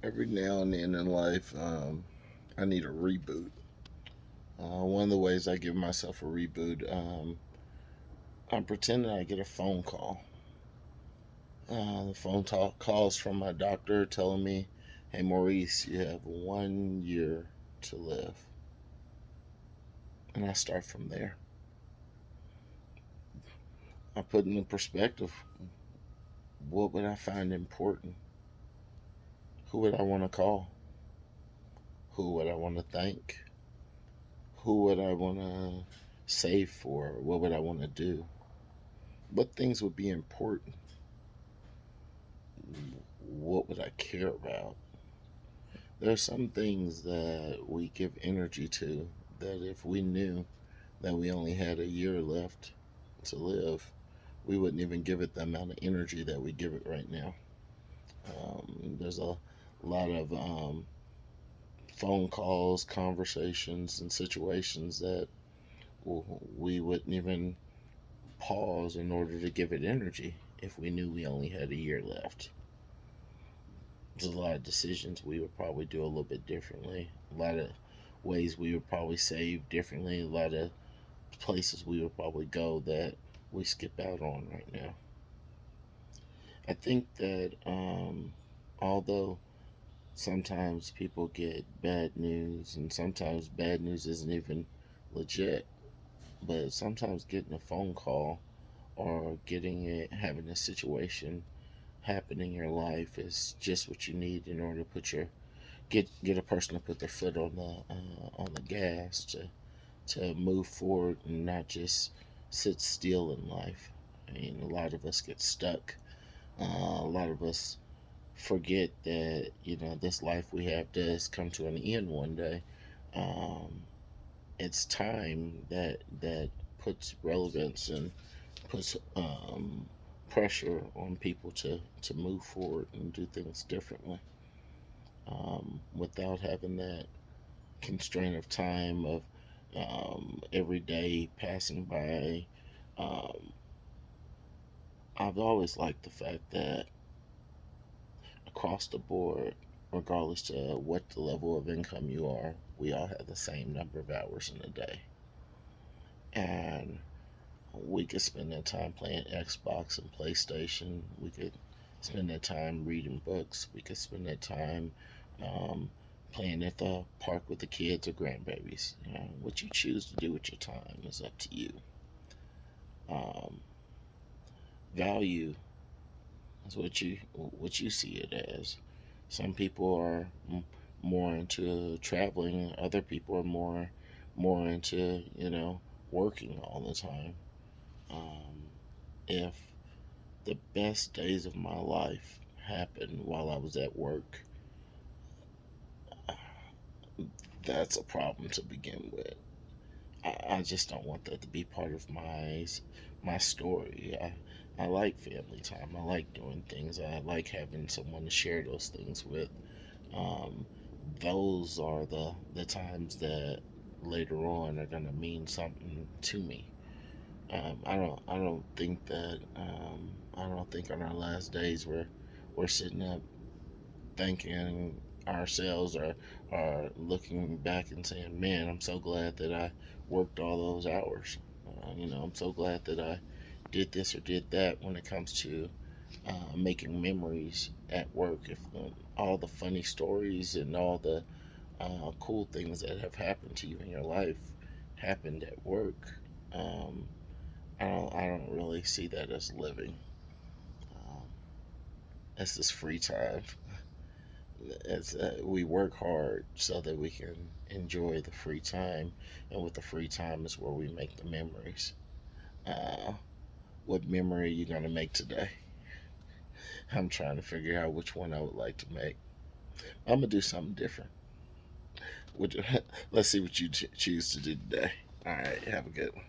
Every now and then in life, I need a reboot. One of the ways I give myself a reboot, I'm pretending I get a phone call. The phone talk calls from my doctor telling me, "Hey Maurice, you have 1 year to live," and I start from there. I put into perspective, what would I find important? Who would I want to call? Who would I want to thank? Who would I want to save for? What would I want to do? What things would be important? What would I care about? There are some things that we give energy to that if we knew that we only had a year left to live, we wouldn't even give it the amount of energy that we give it right now. There's a lot of phone calls, conversations, and situations that we wouldn't even pause in order to give it energy if we knew we only had a year left. There's a lot of decisions we would probably do a little bit differently. A lot of ways we would probably save differently. A lot of places we would probably go that we skip out on right now. I think that although sometimes people get bad news, and sometimes bad news isn't even legit, but sometimes getting a phone call or having a situation happen in your life is just what you need in order to get a person to put their foot on the gas to move forward and not just sit still in life. I mean, a lot of us get stuck. A lot of us forget that this life we have does come to an end one day. Um, it's time that puts relevance and puts pressure on people to move forward and do things differently, without having that constraint of time of every day passing by. Um, I've always liked the fact that across the board, regardless to what the level of income you are, we all have the same number of hours in a day. And we could spend that time playing Xbox and PlayStation. We could spend that time reading books. We could spend that time um, playing at the park with the kids or grandbabies. What you choose to do with your time is up to you. Um, Value is what you see it as. Some people are more into traveling. Other people are more into working all the time. Um, if the best days of my life happened while I was at work, that's a problem to begin with. I just don't want that to be part of my story. I like family time. I like doing things. I like having someone to share those things with. Um, those are the times that later on are gonna mean something to me. I don't think that I don't think on our last days we're sitting up thanking ourselves or looking back and saying, "Man, I'm so glad that I worked all those hours." I'm so glad that I did this or did that when it comes to making memories at work. If all the funny stories and all the cool things that have happened to you in your life happened at work, um, I don't really see that as living. Um, it's this free time. We work hard so that we can enjoy the free time, and with the free time is where we make the memories. Uh, what memory are you gonna make today? I'm trying to figure out which one I would like to make. I'm gonna do something different. Let's see what you choose to do today. All right, have a good one.